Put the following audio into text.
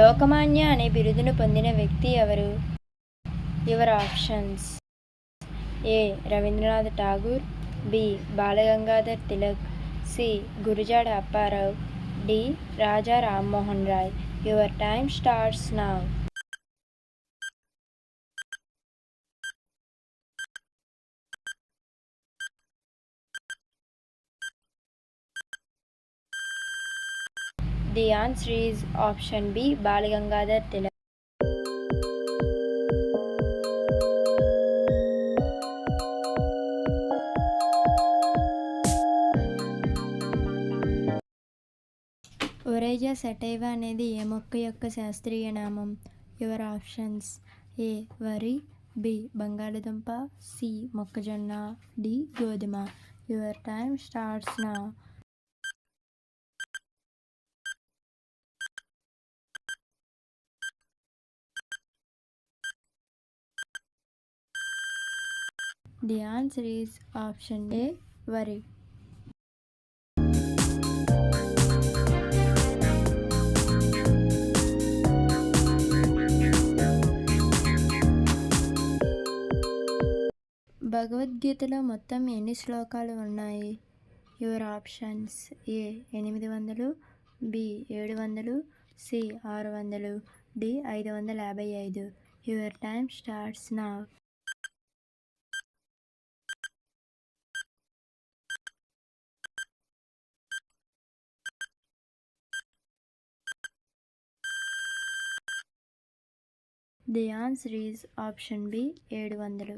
లోకమాన్య అనే బిరుదును పొందిన వ్యక్తి ఎవరు? Your options: A. Rabindranath Tagore, B. Balagangadhar Tilak, C. Gurajada Apparao, D. Raja Rammohan Roy. Your time starts now. The answer is option B. Balagangadhar Tilak. Oryza sativa అనేది ఏ మొక్క యొక్క శాస్త్రీయ నామం? Your options: A. వరి, బి. బంగాళదుంప, సి. మొక్కజొన్న, డి. గోధుమ. Your time starts now. The answer is option A. వరి. భగవద్గీతలో మొత్తం ఎన్ని శ్లోకాలు ఉన్నాయి? Your options: A. 800, B. 700, C. 600, D. 555. Your time starts now. The answer is option B. 700.